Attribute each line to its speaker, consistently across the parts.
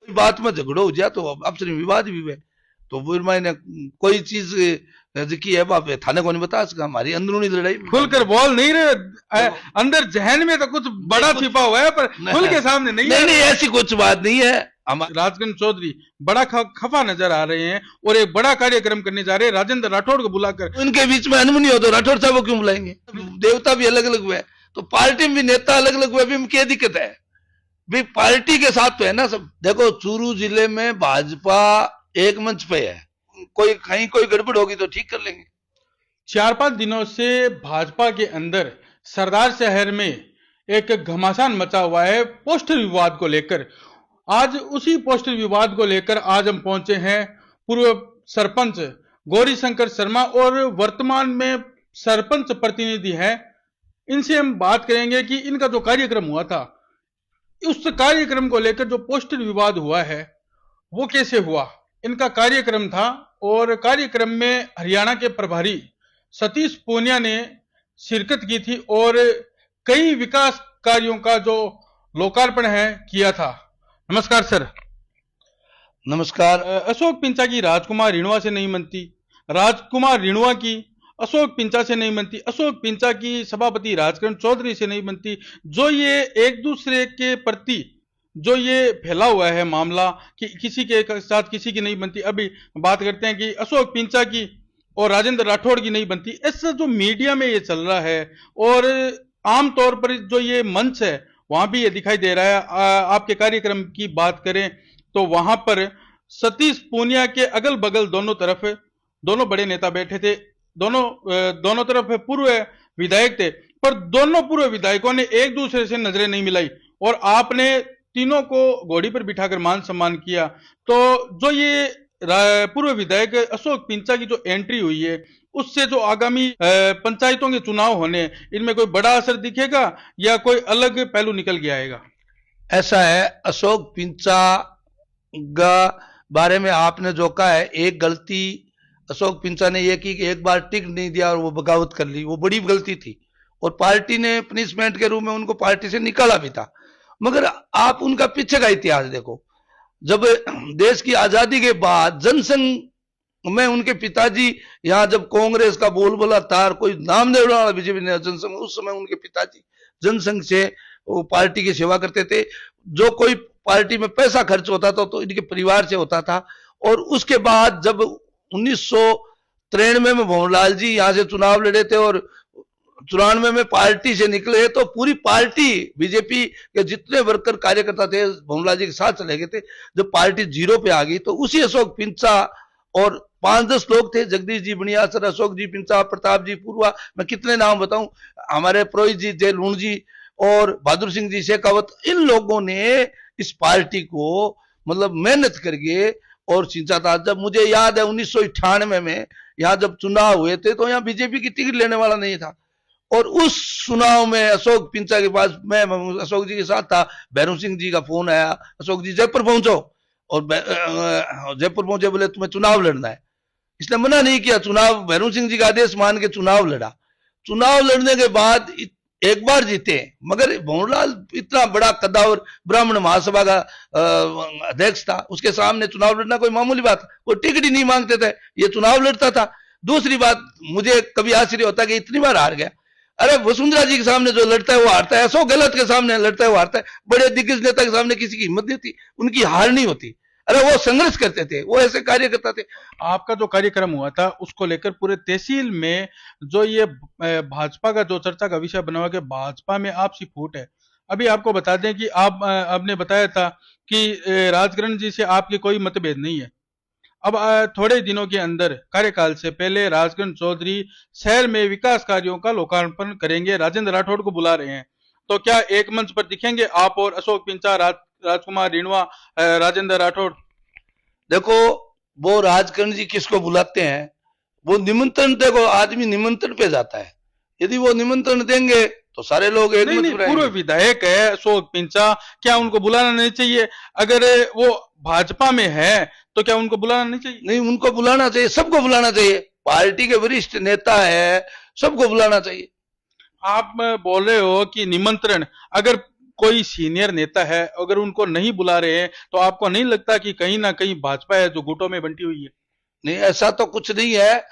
Speaker 1: बात में झगड़ो हो जाए तो आपसे विवाद भी हुए तो फिर मैंने कोई चीज की है बाप थाने को नहीं बता सका, हमारी अंदरूनी लड़ाई
Speaker 2: खुलकर बोल नहीं रहे, अंदर जहन में तो कुछ बड़ा छिपा हुआ है पर खुल के सामने नहीं
Speaker 1: नहीं, नहीं ऐसी कुछ बात नहीं है।
Speaker 2: राजगण चौधरी बड़ा खफा नजर आ रहे हैं और एक बड़ा कार्यक्रम करने जा रहे हैं राजेंद्र राठौड़ को बुलाकर।
Speaker 1: उनके बीच में अनबनी हो तो राठौड़ साहब को क्यों बुलाएंगे? देवता भी अलग अलग हुए तो पार्टी में भी नेता अलग अलग हुए, भी क्या दिक्कत है? भी पार्टी के साथ तो है ना सब। देखो चूरू जिले में भाजपा एक मंच पे है, कोई कहीं कोई गड़बड़ होगी तो ठीक कर लेंगे।
Speaker 2: 4-5 दिनों से भाजपा के अंदर सरदार शहर में एक घमासान मचा हुआ है पोस्टर विवाद को लेकर। आज उसी पोस्टर विवाद को लेकर आज हम पहुंचे हैं पूर्व सरपंच गौरी शंकर शर्मा और वर्तमान में सरपंच प्रतिनिधि हैं। इनसे हम बात करेंगे कि इनका जो कार्यक्रम हुआ था, उस कार्यक्रम को लेकर जो पोस्टर विवाद हुआ है वो कैसे हुआ, इनका कार्यक्रम था और कार्यक्रम में हरियाणा के प्रभारी सतीश पूनिया ने शिरकत की थी और कई विकास कार्यों का जो लोकार्पण है किया था। नमस्कार सर।
Speaker 1: नमस्कार।
Speaker 2: अशोक पिंचा की राजकुमार रिणवा से नहीं बनती, राजकुमार रिणवा की अशोक पिंचा से नहीं बनती, अशोक पिंचा की सभापति राजकरण चौधरी से नहीं बनती। जो ये एक दूसरे के प्रति जो ये फैला हुआ है मामला कि किसी के साथ किसी की नहीं बनती। अभी बात करते हैं कि अशोक पिंचा की और राजेंद्र राठौड़ की नहीं बनती, ऐसा जो मीडिया में ये चल रहा है और आमतौर पर जो ये मंच है वहां भी ये दिखाई दे रहा है। आपके कार्यक्रम की बात करें तो वहां पर सतीश पूनिया के अगल बगल दोनों तरफ दोनों बड़े नेता बैठे थे, दोनों तरफ पूर्व विधायक थे, पर दोनों पूर्व विधायकों ने एक दूसरे से नजरें नहीं मिलाई और आपने तीनों को घोड़ी पर बिठाकर मान सम्मान किया। तो जो ये पूर्व विधायक अशोक पिंचा की जो एंट्री हुई है उससे जो आगामी पंचायतों के चुनाव होने, इनमें कोई बड़ा असर दिखेगा या कोई अलग पहलू निकल के आएगा?
Speaker 1: ऐसा है, अशोक पिंचा का बारे में आपने जो कहा है, एक गलती अशोक पिंचा ने यह की कि एक बार टिकट नहीं दिया और वो बगावत कर ली, वो बड़ी गलती थी और पार्टी ने पनिशमेंट के रूप में उनको पार्टी से निकाला भी था। मगर आप उनका पीछे का इतिहास देखो, जब देश की आजादी के बाद जनसंघ में उनके पिताजी यहां जब कांग्रेस का बोलबाला था, कोई नाम नहीं वाला बीजेपी ने जनसंघ, उस समय उनके पिताजी जनसंघ से वो पार्टी की सेवा करते थे। जो कोई पार्टी में पैसा खर्च होता था तो इनके परिवार से होता था। और उसके बाद जब 1993 में भंवरलाल जी यहां से चुनाव लड़े थे और 94 में पार्टी से निकले तो पूरी पार्टी बीजेपी के जितने वर्कर कार्यकर्ता थे भंवरलाल जी के साथ चले गए थे। जब पार्टी जीरो पे आ गई तो उसी अशोक पिंचा और 5-10 लोग थे, जगदीश जी बनियासर, अशोक जी पिंचा, प्रताप जी पूर्वा, मैं कितने नाम बताऊं, हमारे पुरोहित जी थे, लूण जी और बहादुर सिंह जी शेखावत, इन लोगों ने इस पार्टी को मतलब मेहनत करके और सिंचा था। जब मुझे याद है 1998 में यहाँ जब चुनाव हुए थे तो यहाँ बीजेपी की टिकट लेने वाला नहीं था और उस चुनाव में अशोक पिंचा के पास मैं अशोक जी के साथ था, भैरव सिंह जी का फोन आया, अशोक जी जयपुर पहुंचो, और जयपुर पहुंचे, बोले तुम्हें चुनाव लड़ना है। इसने मना नहीं किया, चुनाव भैरव सिंह जी का आदेश मान के चुनाव लड़ा। चुनाव लड़ने के बाद एक बार जीते, मगर भंवरलाल इतना बड़ा कद्दावर ब्राह्मण महासभा का अध्यक्ष था, उसके सामने चुनाव लड़ना कोई मामूली बात, कोई टिकट ही नहीं मांगते थे, ये चुनाव लड़ता था। दूसरी बात, मुझे कभी आश्चर्य होता कि इतनी बार हार गया। अरे वसुंधरा जी के सामने जो लड़ता है वो हारता है, अशोक गहलोत के सामने लड़ता है वो हारता है, बड़े दिग्गज नेता के सामने किसी की हिम्मत नहीं होती, उनकी हार नहीं होती। अरे वो संघर्ष करते थे, वो ऐसे कार्य करते थे।
Speaker 2: आपका जो कार्यक्रम हुआ था उसको लेकर पूरे तहसील में जो ये भाजपा का जो चर्चा का विषय बना हुआ कि भाजपा में आपसी फूट है। अभी आपको बता दें कि आपने बताया था कि राजकरण जी से आपके कोई मतभेद नहीं है। अब थोड़े दिनों के अंदर कार्यकाल से पहले राजकरण चौधरी शहर में विकास कार्यों का लोकार्पण करेंगे, राजेंद्र राठौड़ को बुला रहे हैं, तो क्या एक मंच पर दिखेंगे आप और अशोक पिंचा, राजकुमार रिणवा, राजेंद्र राठौड़?
Speaker 1: देखो वो राजकरण जी किसको बुलाते हैं, वो निमंत्रण, देखो आदमी निमंत्रण पे जाता है, यदि वो निमंत्रण देंगे तो सारे लोग एक
Speaker 2: नहीं, पूर्व विधायक है अशोक पिंचा, क्या उनको बुलाना नहीं चाहिए? अगर वो भाजपा में है तो क्या उनको बुलाना नहीं चाहिए?
Speaker 1: नहीं, उनको बुलाना चाहिए, सबको बुलाना चाहिए, पार्टी के वरिष्ठ नेता है, सबको बुलाना चाहिए।
Speaker 2: आप बोल रहे हो कि निमंत्रण, अगर कोई सीनियर नेता है, अगर उनको नहीं बुला रहे हैं तो आपको नहीं लगता कि कहीं ना कहीं भाजपा है जो गुटों में बंटी हुई है?
Speaker 1: नहीं, ऐसा तो कुछ नहीं है।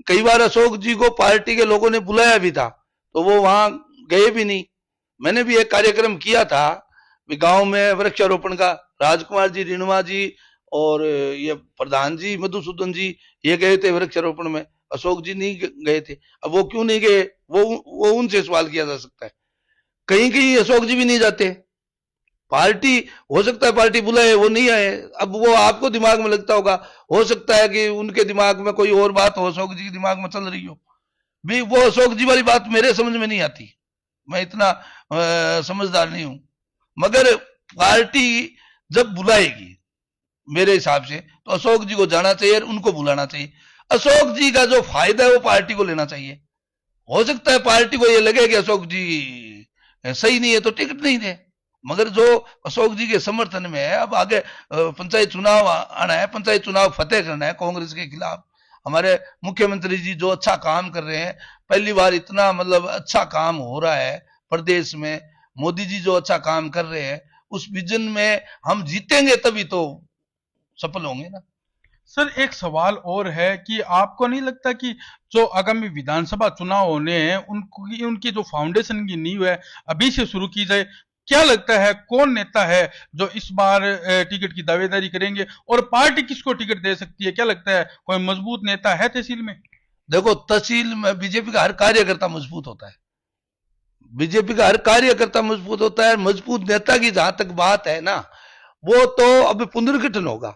Speaker 1: कई बार अशोक जी को पार्टी के लोगों ने बुलाया भी था, तो वो वहां गए भी नहीं। मैंने भी एक कार्यक्रम किया था गांव में वृक्षारोपण का। राजकुमार जी, रेणुआ जी और ये प्रधान जी मधुसूदन जी, ये गए थे वृक्षारोपण में। अशोक जी नहीं गए थे। अब वो क्यों नहीं गए, वो उनसे सवाल किया जा सकता है। कहीं कहीं अशोक जी भी नहीं जाते। पार्टी, हो सकता है पार्टी बुलाए, वो नहीं आए। अब वो आपको दिमाग में लगता होगा, हो सकता है कि उनके दिमाग में कोई और बात हो, अशोक जी के दिमाग में चल रही हो भी। वो अशोक जी वाली बात मेरे समझ में नहीं आती। मैं इतना समझदार नहीं हूं। मगर पार्टी जब बुलाएगी, मेरे हिसाब से तो अशोक जी को जाना चाहिए और उनको बुलाना चाहिए। अशोक जी का जो फायदा है वो पार्टी को लेना चाहिए। हो सकता है पार्टी को ये लगे कि अशोक जी सही नहीं है तो टिकट नहीं दे, मगर जो अशोक जी के समर्थन में है, अब आगे पंचायत चुनाव आना है, पंचायत चुनाव फतेह करना है कांग्रेस के खिलाफ। हमारे मुख्यमंत्री जी जो अच्छा काम कर रहे हैं, पहली बार इतना मतलब अच्छा काम हो रहा है प्रदेश में। मोदी जी जो अच्छा काम कर रहे हैं, उस विजन में हम जीतेंगे तभी तो सफल होंगे ना।
Speaker 2: सर, एक सवाल और है कि आपको नहीं लगता कि जो आगामी विधानसभा चुनाव होने हैं उनकी उनकी जो फाउंडेशन की नींव है अभी से शुरू की जाए? क्या लगता है कौन नेता है जो इस बार टिकट की दावेदारी करेंगे और पार्टी किसको टिकट दे सकती है? क्या लगता है कोई मजबूत नेता है तहसील में?
Speaker 1: देखो, तहसील में बीजेपी का हर कार्यकर्ता मजबूत होता है। बीजेपी का हर कार्यकर्ता मजबूत होता है। मजबूत नेता की जहां तक बात है ना, वो तो अब पुनर्गठन होगा।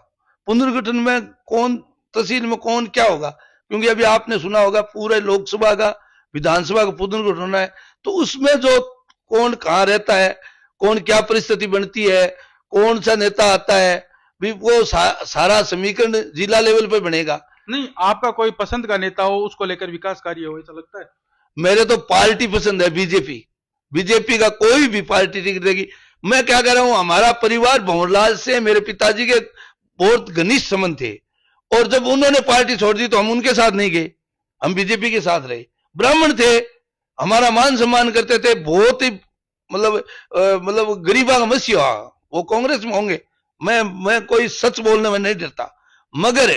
Speaker 1: पुनर्गठन में कौन, तहसील में कौन क्या होगा, क्योंकि अभी आपने सुना होगा पूरे लोकसभा का, विधानसभा का पुनर्गठन होना है। तो उसमें जो कौन कहाँ रहता है, कौन क्या परिस्थिति बनती है, कौन सा नेता आता है, भी वो सारा समीकरण जिला लेवल पे बनेगा।
Speaker 2: नहीं, आपका कोई पसंद का नेता हो, उसको लेकर विकास कार्य हो, ऐसा लगता है?
Speaker 1: मेरे तो पार्टी पसंद है, बीजेपी। बीजेपी का कोई भी पार्टी टिकट देगी। मैं क्या कह रहा हूं, हमारा परिवार भंवरलाल से मेरे पिताजी के बहुत घनिष्ठ संबंध थे, और जब उन्होंने पार्टी छोड़ दी तो हम उनके साथ नहीं गए, हम बीजेपी के साथ रहे। ब्राह्मण थे, हमारा मान सम्मान करते थे, बहुत ही मतलब गरीबा का मसीहा। वो कांग्रेस में होंगे, मैं कोई सच बोलने में नहीं डरता। मगर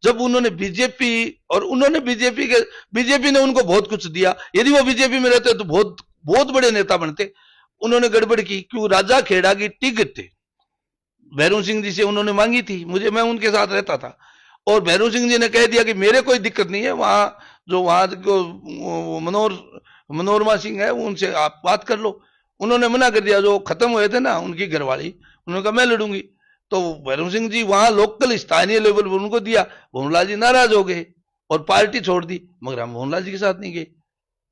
Speaker 1: जब उन्होंने बीजेपी, और उन्होंने बीजेपी ने उनको बहुत कुछ दिया। यदि वो बीजेपी में रहते तो बहुत बहुत बड़े नेता बनते। उन्होंने गड़बड़ की, क्यों? राजा खेड़ा की टिकट भैरू सिंह जी से उन्होंने मांगी थी, मैं उनके साथ रहता था, और भैरू सिंह जी ने कह दिया कि मेरे कोई दिक्कत नहीं है, वहां जो वहां को मनोरमा सिंह है उनसे आप बात कर लो। उन्होंने मना कर दिया। जो खत्म हुए थे ना उनकी घरवाली, उन्होंने कहा मैं लड़ूंगी। तो भैरू सिंह जी वहां लोकल स्थानीय लेवल पर उनको दिया, भवनलाल जी नाराज हो गए और पार्टी छोड़ दी। मगर हम भवनलाल जी के साथ नहीं गए।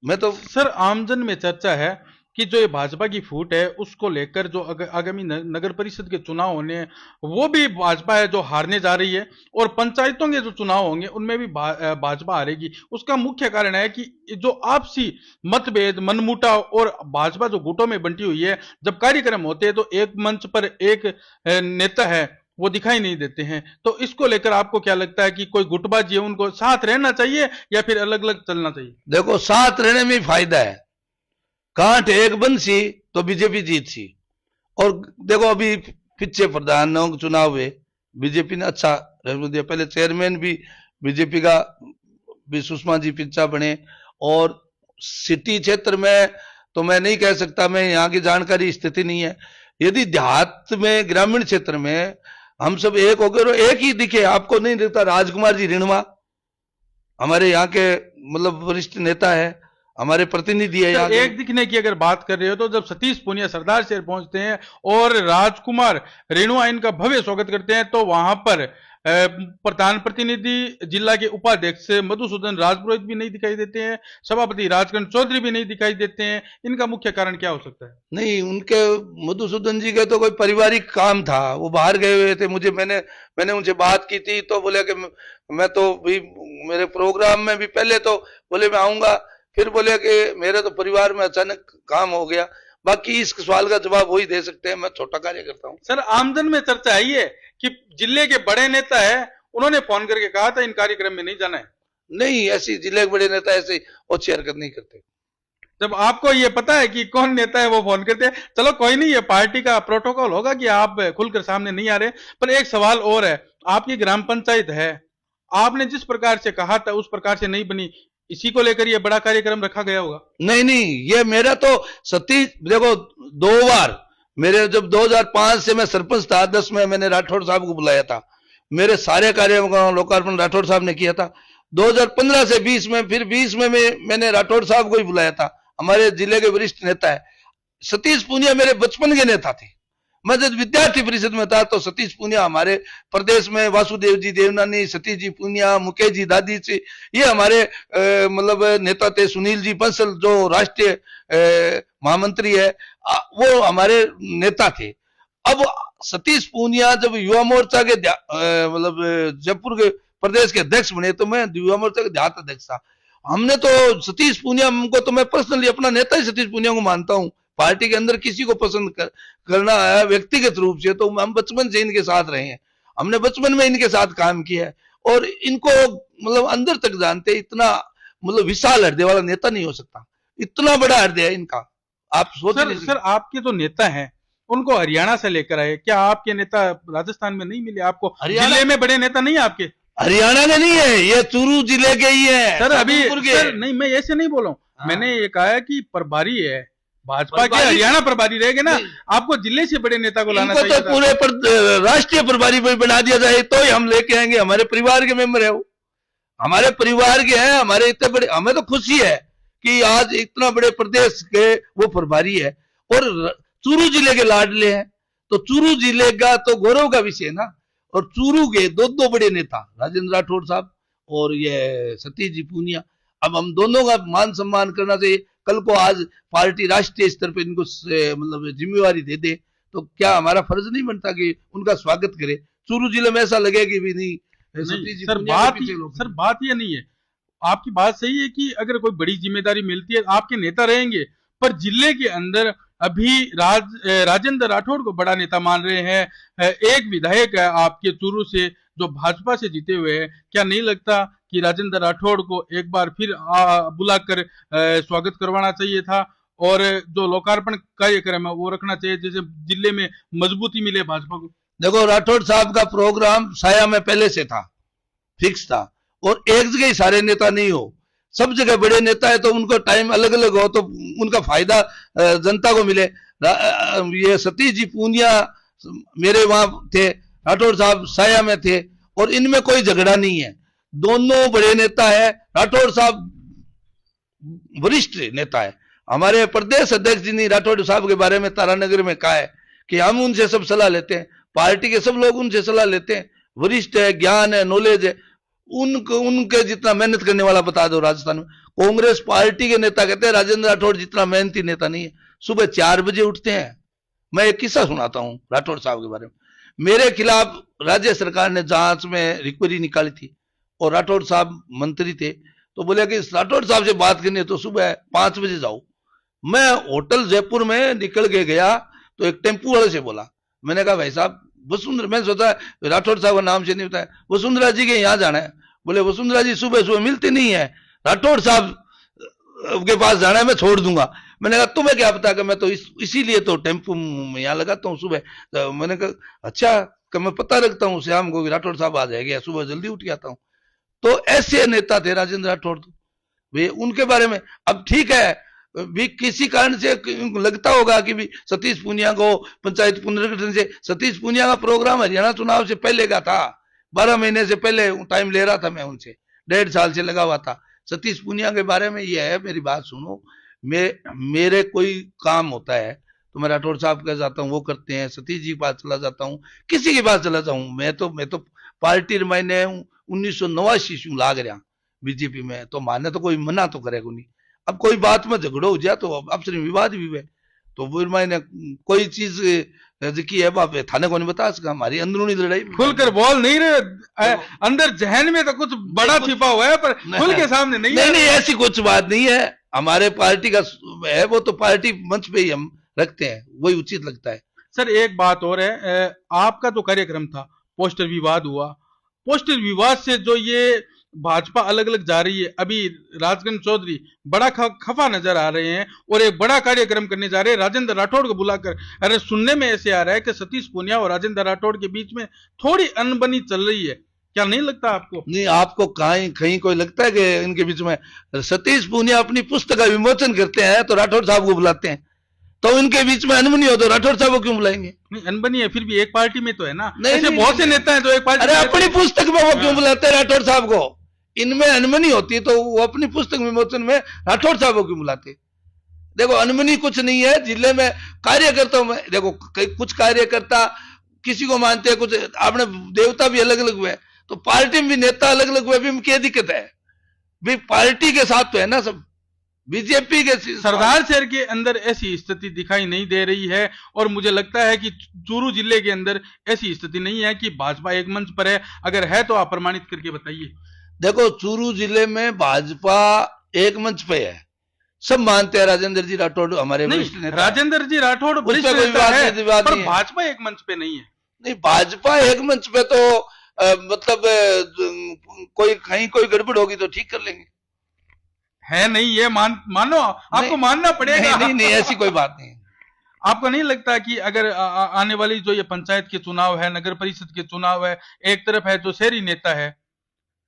Speaker 1: मैं तो
Speaker 2: सर, आमजन में चर्चा है कि जो ये भाजपा की फूट है उसको लेकर जो आगामी नगर परिषद के चुनाव होने हैं वो भी भाजपा है जो हारने जा रही है, और पंचायतों के जो चुनाव होंगे उनमें भी भाजपा हारेगी। उसका मुख्य कारण है कि जो आपसी मतभेद, मनमुटाव और भाजपा जो गुटों में बंटी हुई है, जब कार्यक्रम होते हैं तो एक मंच पर एक नेता है वो दिखाई नहीं देते हैं। तो इसको लेकर आपको क्या लगता है कि कोई गुटबाजी है, उनको साथ रहना चाहिए या फिर अलग अलग चलना चाहिए?
Speaker 1: देखो, साथ रहने में फायदा है। कांट एक बंसी तो बीजेपी जीत सी। और देखो, अभी पीछे प्रधानों के चुनाव हुए, बीजेपी ने अच्छा रेजल्ट दिया। पहले चेयरमैन भी बीजेपी का भी सुषमा जी पिंचा बने। और सिटी क्षेत्र में तो मैं नहीं कह सकता, मैं यहाँ की जानकारी स्थिति नहीं है। यदि देहात में, ग्रामीण क्षेत्र में हम सब एक हो गए और एक ही दिखे, आपको नहीं दिखता? राजकुमार जी रिणवा हमारे यहाँ के मतलब वरिष्ठ नेता है, हमारे प्रतिनिधि है यहाँ
Speaker 2: तो एक दिखने की अगर बात कर रहे हो तो जब सतीश पूनिया सरदार शहर पहुंचते हैं और राजकुमार रेणुआ इनका भव्य स्वागत करते हैं, तो वहां पर प्रधान प्रतिनिधि जिला के उपाध्यक्ष मधुसूदन राजपुरोहित भी नहीं दिखाई देते हैं, सभापति राजकरण चौधरी भी नहीं दिखाई देते हैं। इनका मुख्य कारण क्या हो सकता है? नहीं,
Speaker 1: उनके मधुसूदन जी के तो कोई पारिवारिक काम था, वो बाहर गए हुए थे। मैंने उनसे बात की थी तो बोले कि मैं तो भी मेरे प्रोग्राम में भी पहले तो बोले मैं आऊंगा, फिर बोले कि मेरे तो परिवार में अचानक काम हो गया। बाकी इस सवाल का जवाब वही दे सकते हैं, मैं छोटा कार्य करता हूँ।
Speaker 2: सर, आमदन में चर्चा है ये कि जिले के बड़े नेता है, उन्होंने फोन करके कहा था इन कार्यक्रम में नहीं जाना है।
Speaker 1: नहीं, ऐसी जिले के बड़े नेता ऐसी अच्छी हरकत नहीं करते।
Speaker 2: जब आपको ये पता है कि कौन नेता है वो फोन करते हैं। चलो कोई नहीं, ये पार्टी का प्रोटोकॉल होगा कि आप खुलकर सामने नहीं आ रहे। पर एक सवाल और है, आपकी ग्राम पंचायत है, आपने जिस प्रकार से कहा था उस प्रकार से नहीं बनी, इसी को लेकर ये बड़ा कार्यक्रम रखा गया होगा।
Speaker 1: नहीं नहीं, ये मेरा तो सतीश, देखो 2 बार मेरे, जब 2005 से मैं सरपंच था, 10 में मैंने राठौड़ साहब को बुलाया था, मेरे सारे कार्यों का लोकार्पण राठौड़ साहब ने किया था। 2015 से 20 में, फिर 20 में मैंने राठौड़ साहब को ही बुलाया था, हमारे जिले के वरिष्ठ नेता है। सतीश पूनिया मेरे बचपन के नेता थे। मैं जब विद्यार्थी परिषद में था तो सतीश पूनिया हमारे प्रदेश में, वासुदेव जी देवनानी, सतीश जी पूनिया, मुकेश जी दादी जी, ये हमारे मतलब नेता थे। सुनील जी बंसल जो राष्ट्रीय महामंत्री है, वो हमारे नेता थे। अब सतीश पूनिया जब युवा मोर्चा के मतलब जयपुर के प्रदेश के अध्यक्ष बने, तो मैं युवा मोर्चा के देहात अध्यक्ष था। हमने तो सतीश पूनिया को तो मैं पर्सनली अपना नेता ही सतीश पूनिया को मानता हूं। पार्टी के अंदर किसी को पसंद करना है व्यक्तिगत रूप से, तो हम बचपन से इनके साथ रहे हैं, हमने बचपन में इनके साथ काम किया है और इनको मतलब अंदर तक जानते। इतना मतलब विशाल हृदय वाला नेता नहीं हो सकता, इतना बड़ा हृदय है इनका, आप सोच नहीं सकते।
Speaker 2: सर आपके जो नेता हैं उनको हरियाणा से लेकर आए, क्या आपके नेता राजस्थान में नहीं मिले आपको? जिले में बड़े नेता नहीं आपके?
Speaker 1: हरियाणा के नहीं है, ये चूरू जिले के ही है
Speaker 2: सर। अभी सर नहीं, मैं ऐसे नहीं बोला हूँ, मैंने ये कहा है कि प्रभारी है भाजपा के, हरियाणा प्रभारी रहेंगे ना, आपको जिले से बड़े नेता को लाना चाहिए।
Speaker 1: तो पूरे राष्ट्रीय प्रभारी बना दिया जाए तो ही हम लेके आएंगे। हमारे परिवार के मेंबर है वो, हमारे परिवार के हैं, हमारे इतने बड़े, हमें तो खुशी है कि आज इतना बड़े प्रदेश के वो प्रभारी है और चूरू जिले के लाडले हैं। तो चूरू जिले का तो गौरव का विषय है ना। और चूरू के दो बड़े नेता राजेंद्र राठौड़ साहब और ये सतीश जी पूनिया, अब हम दोनों का मान सम्मान करना चाहिए। कल को आज पार्टी राष्ट्रीय स्तर पे इनको मतलब जिम्मेवारी दे दे तो क्या हमारा फर्ज नहीं बनता कि उनका स्वागत करे? चूरू जिले में ऐसा लगे कि भी नहीं,
Speaker 2: सर बात ये नहीं है, आपकी बात सही है कि अगर कोई बड़ी जिम्मेदारी मिलती है आपके नेता रहेंगे, पर जिले के अंदर अभी राजेंद्र राठौड़ को बड़ा नेता मान रहे हैं। एक विधायक है आपके चूरू से जो भाजपा से जीते हुए हैं, क्या नहीं लगता कि राजेंद्र राठौड़ को एक बार फिर बुलाकर स्वागत करवाना चाहिए था और जो लोकार्पण कार्यक्रम है वो रखना चाहिए, जैसे जिले में मजबूती मिले भाजपा को?
Speaker 1: देखो, राठौड़ साहब का प्रोग्राम साया में पहले से था, फिक्स था, और एक जगह ही सारे नेता नहीं हो, सब जगह बड़े नेता है तो उनको टाइम अलग अलग हो तो उनका फायदा जनता को मिले। ये सतीश जी पूनिया मेरे वहां थे, राठौड़ साहब साया में थे, और इनमें कोई झगड़ा नहीं है, दोनों बड़े नेता है। राठौड़ साहब वरिष्ठ नेता है, हमारे प्रदेश अध्यक्ष जी ने राठौड़ साहब के बारे में तारानगर में कहा है कि हम उनसे सब सलाह लेते हैं, पार्टी के सब लोग उनसे सलाह लेते हैं, वरिष्ठ है, ज्ञान है, नॉलेज है। उनके जितना मेहनत करने वाला बता दो राजस्थान में, कांग्रेस पार्टी के नेता कहते हैं राजेंद्र राठौड़ जितना मेहनती नेता नहीं है। सुबह 4 बजे उठते हैं। मैं एक किस्सा सुनाता हूं राठौड़ साहब के बारे में। मेरे खिलाफ राज्य सरकार ने जांच में रिक्वेरी निकाली थी और राठौड़ साहब मंत्री थे, तो बोले कि राठौड़ साहब से बात करनी है तो सुबह 5 बजे जाओ। मैं होटल जयपुर में निकल के गया तो एक टेम्पू वाले से बोला, मैंने कहा भाई साहब वसुंधरा, मैंने सोचा राठौड़ साहब का नाम से नहीं बताया, वसुंधरा जी के यहाँ जाना है। बोले वसुंधरा जी सुबह सुबह मिलते नहीं है, राठौड़ साहब के पास जाना है, मैं छोड़ दूंगा। मैंने कहा तुम्हें क्या पता कि मैं तो इसीलिए तो टेम्पू में यहाँ लगाता हूँ सुबह। तो मैंने कहा अच्छा, कि मैं पता रखता हूँ शाम को राठौड़ साहब आ जाएंगे, सुबह जल्दी उठ के आता हूँ। तो ऐसे नेता थे राजेंद्र राठौड़, वे उनके बारे में। अब ठीक है, भी किसी कारण से लगता होगा कि भी सतीश पूनिया को पंचायत पुनर्गठन से, सतीश पूनिया का प्रोग्राम हरियाणा चुनाव से पहले का था, 12 महीने से पहले टाइम ले रहा था मैं उनसे, 1.5 साल से लगा हुआ था। सतीश पूनिया के बारे में ये है, मेरी बात सुनो, मेरे कोई काम होता है तो मैं राठौड़ साहब के जाता हूँ, वो करते हैं, सतीश जी के पास चला जाता हूँ, किसी के पास चला जाऊँ। मैं तो पार्टी मैंने 1989 से लाग रहा बीजेपी में, तो माने तो कोई मना तो करेगा नहीं। अब कोई बात में झगड़ो हो जाए तो आपसे विवाद भी है, तो फिर मैंने कोई चीज की है बाप थाने को नहीं बता सका, हमारी अंदरूनी लड़ाई।
Speaker 2: खुलकर बोल नहीं रहे, अंदर जहन में तो कुछ बड़ा छिपा हुआ है, पर खुल के सामने नहीं।
Speaker 1: नहीं, ऐसी कुछ बात नहीं है, हमारे पार्टी का है वो, तो पार्टी मंच पे ही हम रखते हैं, वही उचित लगता है।
Speaker 2: सर एक बात और है, आपका जो कार्यक्रम था पोस्टर विवाद हुआ, पोस्टर विवाद से जो ये भाजपा अलग अलग जा रही है। अभी राजगंज चौधरी बड़ा खफा नजर आ रहे हैं और एक बड़ा कार्यक्रम करने जा रहे हैं राजेंद्र राठौड़ को बुलाकर। अरे सुनने में ऐसे आ रहा है कि सतीश पूनिया और राजेंद्र राठौड़ के बीच में थोड़ी अनबनी चल रही है। क्या नहीं लगता आपको?
Speaker 1: नहीं, आपको कहीं कहीं कोई लगता है कि इनके बीच में? सतीश पूनिया अपनी पुस्तक का विमोचन करते हैं तो राठौड़ साहब को बुलाते हैं, तो इनके बीच में अनबनी हो तो राठौड़ साहब को क्यों बुलाएंगे?
Speaker 2: नहीं, अनबनी है फिर भी एक पार्टी में तो है ना।
Speaker 1: नहीं,
Speaker 2: ऐसे
Speaker 1: नहीं,
Speaker 2: बहुत से
Speaker 1: नहीं,
Speaker 2: नेता हैं तो एक पार्टी
Speaker 1: अरे
Speaker 2: में
Speaker 1: अपनी पुस्तक में वो क्यों
Speaker 2: हाँ।
Speaker 1: बुलाते हैं राठौड़ साहब को? इनमें अनबनी होती है तो वो अपनी पुस्तक विमोचन में राठौड़ साहब को क्यों बुलाते? देखो, अनबनी कुछ नहीं है। जिले में कार्यकर्ताओं में देखो, कुछ कार्यकर्ता किसी को मानते हैं, कुछ अपने देवता भी अलग अलग हुए, तो पार्टी में भी नेता अलग अलग हुए, भी क्या दिक्कत है? भी पार्टी के साथ तो है ना सब, बीजेपी के।
Speaker 2: सरदार शहर के अंदर ऐसी स्थिति दिखाई नहीं दे रही है और मुझे लगता है कि चूरू जिले के अंदर ऐसी स्थिति नहीं है कि भाजपा एक मंच पर है। अगर है तो आप प्रमाणित करके बताइए।
Speaker 1: देखो, चूरू जिले में भाजपा एक मंच पे है, सब मानते हैं। राजेंद्र जी राठौड़ हमारे वरिष्ठ नेता,
Speaker 2: राजेंद्र जी राठौड़ वरिष्ठ
Speaker 1: कोई
Speaker 2: नेता है,
Speaker 1: विवाद
Speaker 2: पर
Speaker 1: नहीं है।
Speaker 2: भाजपा एक मंच पे नहीं है।
Speaker 1: नहीं, भाजपा एक मंच पे तो मतलब कोई कहीं कोई गड़बड़ होगी तो ठीक कर लेंगे।
Speaker 2: है नहीं, ये मानो आपको
Speaker 1: नहीं,
Speaker 2: मानना पड़ेगा।
Speaker 1: नहीं, नहीं, ऐसी कोई बात नहीं है।
Speaker 2: आपको नहीं लगता कि अगर आने वाली जो ये पंचायत के चुनाव है, नगर परिषद के चुनाव है, एक तरफ है जो शहरी नेता है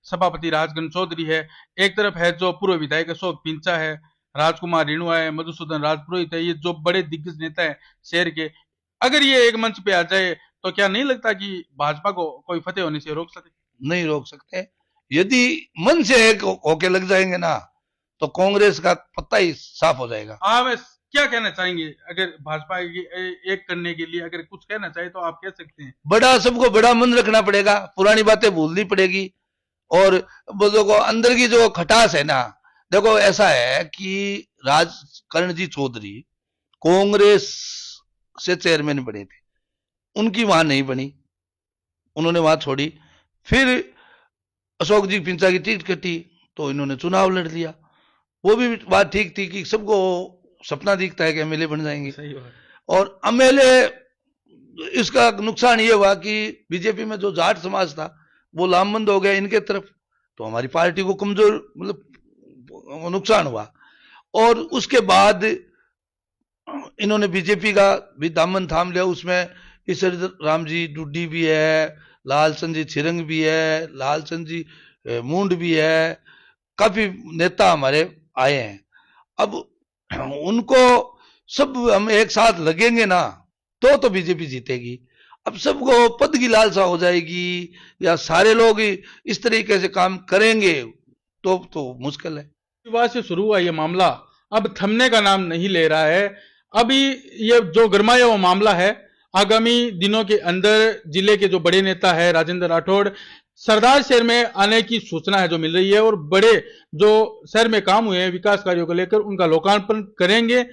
Speaker 2: सभापति राजगंज चौधरी है, एक तरफ है जो पूर्व विधायक अशोक पिंचा है, राजकुमार रिणुआ है, मधुसूदन राजपुरोहित है, ये जो बड़े दिग्गज नेता है शहर के, अगर ये एक मंच पे आ जाए तो क्या नहीं लगता कि भाजपा को कोई फतेह होने से रोक सके?
Speaker 1: नहीं रोक सकते। यदि मन से एक होके लग जाएंगे ना तो कांग्रेस का पत्ता ही साफ हो जाएगा।
Speaker 2: आप क्या कहना चाहेंगे? अगर भाजपा एक करने के लिए अगर कुछ कहना चाहे तो आप कह सकते हैं।
Speaker 1: बड़ा, सबको बड़ा मन रखना पड़ेगा, पुरानी बातें भूलनी पड़ेगी, और बोलो को अंदर की जो खटास है ना। देखो, ऐसा है कि राजकरण जी चौधरी कांग्रेस से चेयरमैन बने थे, उनकी वहां नहीं बनी, उन्होंने वहां छोड़ी। फिर अशोक जी पिंचा की टिकट कटी तो इन्होंने चुनाव लड़ लिया। वो भी बात ठीक थी कि सबको सपना दिखता है कि एमएलए बन जाएंगे।
Speaker 2: सही बात।
Speaker 1: और एमएलए, इसका नुकसान ये हुआ कि बीजेपी में जो जाट समाज था वो लामबंद हो गया इनके तरफ, तो हमारी पार्टी को कमजोर, मतलब नुकसान हुआ। और उसके बाद इन्होंने बीजेपी का भी दामन थाम लिया। उसमें ईश्वर राम जी डुड्डी भी है, लालचंद जी छिरंग भी है, लालचंद जी मूंड भी है, काफी नेता हमारे आए हैं। अब उनको सब हम एक साथ लगेंगे ना तो बीजेपी जीतेगी। अब सबको पद की लालसा हो जाएगी या सारे लोग इस तरीके से काम करेंगे तो मुश्किल है।
Speaker 2: विवाद से शुरू हुआ ये मामला अब थमने का नाम नहीं ले रहा है। अभी ये जो गरमाया हुआ मामला है, आगामी दिनों के अंदर जिले के जो बड़े नेता है राजेंद्र राठौड़ सरदार शहर में आने की सूचना है जो मिल रही है और बड़े जो शहर में काम हुए हैं विकास कार्यों को लेकर उनका लोकार्पण करेंगे।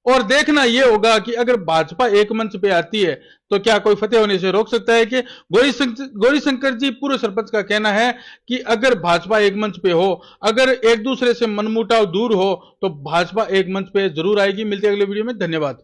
Speaker 2: और देखना यह होगा कि अगर भाजपा एक मंच पे आती है तो क्या कोई फतेह होने से रोक सकता है? कि गौरीशंकर जी पूर्व सरपंच का कहना है कि अगर भाजपा एक मंच पे हो, अगर एक दूसरे से मनमुटाव दूर हो तो भाजपा एक मंच पे जरूर आएगी। मिलते हैं अगले वीडियो में, धन्यवाद।